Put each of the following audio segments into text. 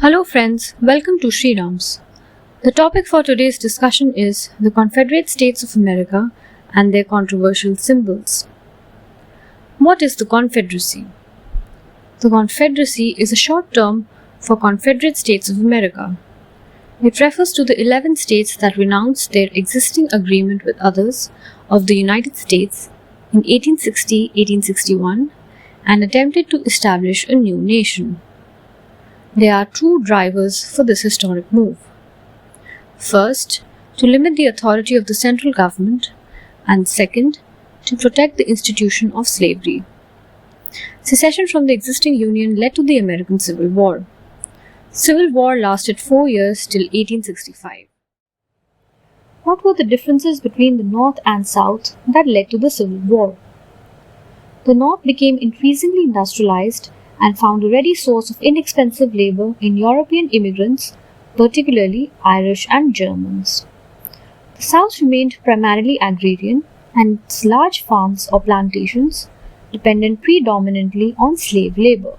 Hello friends, welcome to Sriram's. The topic for today's discussion is the Confederate States of America and their controversial symbols. What is the Confederacy? The Confederacy is a short term for Confederate States of America. It refers to the 11 states that renounced their existing agreement with others of the United States in 1860-1861 and attempted to establish a new nation. There are two drivers for this historic move. First, to limit the authority of the central government, and second, to protect the institution of slavery. Secession from the existing Union led to the American Civil War. Civil War lasted 4 years till 1865. What were the differences between the North and South that led to the Civil War? The North became increasingly industrialized and found a ready source of inexpensive labor in European immigrants, particularly Irish and Germans. The South remained primarily agrarian, and its large farms or plantations depended predominantly on slave labor.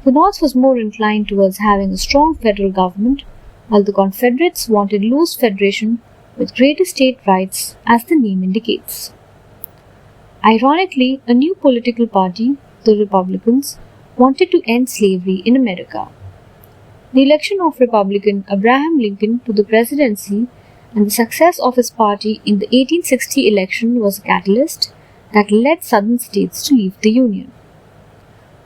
The North was more inclined towards having a strong federal government, while the Confederates wanted loose federation with greater state rights, as the name indicates. Ironically, a new political party, the Republicans, wanted to end slavery in America. The election of Republican Abraham Lincoln to the presidency and the success of his party in the 1860 election was a catalyst that led Southern states to leave the Union.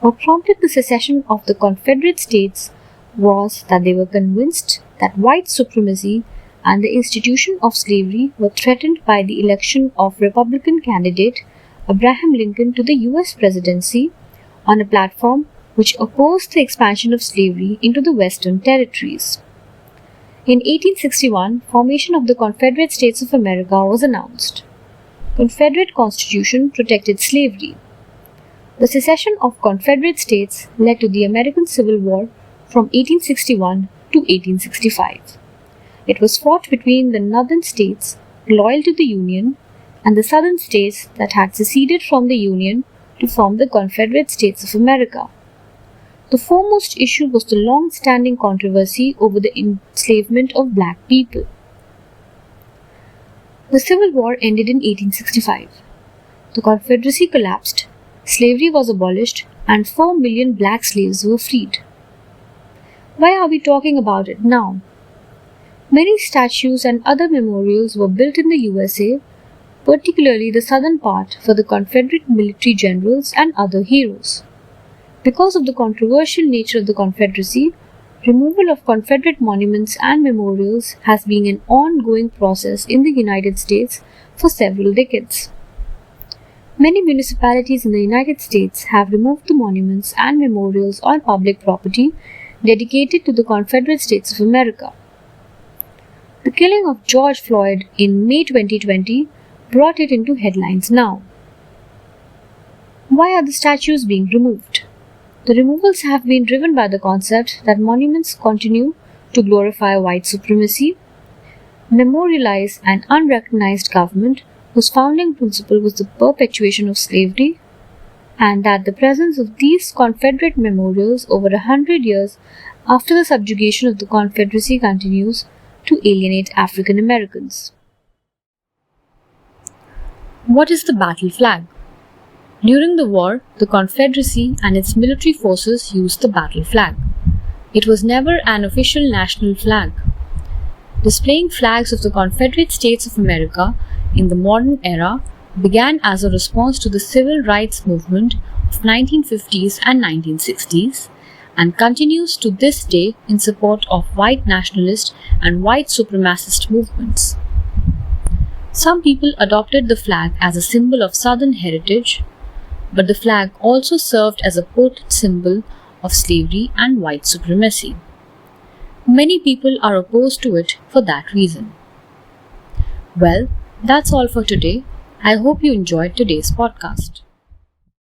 What prompted the secession of the Confederate States was that they were convinced that white supremacy and the institution of slavery were threatened by the election of Republican candidate Abraham Lincoln to the US presidency on a platform which opposed the expansion of slavery into the Western territories. In 1861, formation of the Confederate States of America was announced. Confederate Constitution protected slavery. The secession of Confederate States led to the American Civil War from 1861 to 1865. It was fought between the Northern states loyal to the Union and the Southern states that had seceded from the Union to form the Confederate States of America. The foremost issue was the long-standing controversy over the enslavement of black people. The Civil War ended in 1865. The Confederacy collapsed, slavery was abolished, and 4 million black slaves were freed. Why are we talking about it now? Many statues and other memorials were built in the USA, particularly the southern part, for the Confederate military generals and other heroes. Because of the controversial nature of the Confederacy, removal of Confederate monuments and memorials has been an ongoing process in the United States for several decades. Many municipalities in the United States have removed the monuments and memorials on public property dedicated to the Confederate States of America. The killing of George Floyd in May 2020 brought it into headlines now. Why are the statues being removed? The removals have been driven by the concept that monuments continue to glorify white supremacy, memorialize an unrecognized government whose founding principle was the perpetuation of slavery, and that the presence of these Confederate memorials over 100 years after the subjugation of the Confederacy continues to alienate African Americans. What is the battle flag? During the war, the Confederacy and its military forces used the battle flag. It was never an official national flag. Displaying flags of the Confederate States of America in the modern era began as a response to the civil rights movement of 1950s and 1960s and continues to this day in support of white nationalist and white supremacist movements. Some people adopted the flag as a symbol of Southern heritage, but the flag also served as a potent symbol of slavery and white supremacy. Many people are opposed to it for that reason. Well, that's all for today. I hope you enjoyed today's podcast.